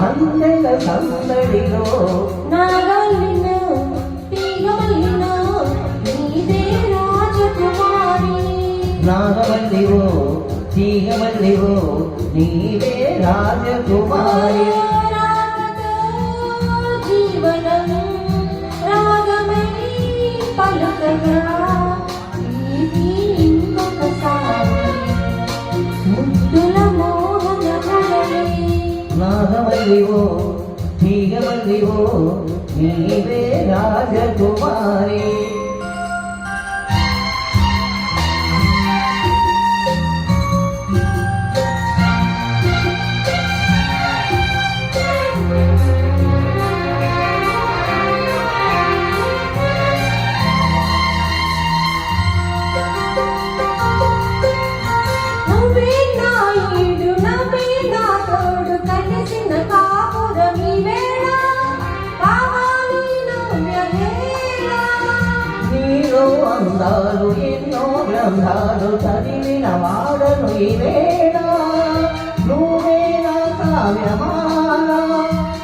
అందెల సందడిలో నాగలినో తీగమలినో నీదే రాజకుమారి నాగవల్లివో తీగవల్లివో నీవే రాజకుమారి జీవనం రాగమై పలకగా ఇది ఇంకొకసారి ముద్దుల మోహన కళలే నాగవల్లివో తీగవల్లివో నీవే రాజకుమారి అందాలు ఎన్నో గ్రంథాలు చదివిన వాడను ఈ వేళ నువ్వే నా కావ్యమాల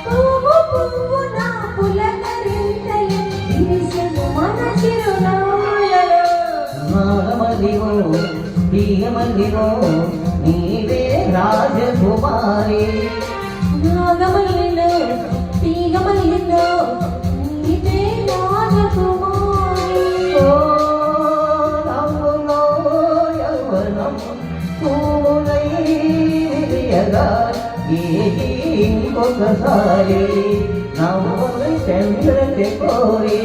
పువ్వు పువ్వు నా పులకరింతలు విరిసెను మన చిరునవ్వులలో నాగమల్లివో తీగమల్లివో నీవే రాజకుమారి నాగమల్లిలో తీగమల్లిలో నీవే రాజకుమారి ఇంకొకసారి నవ్వు చంద్రకి కోరి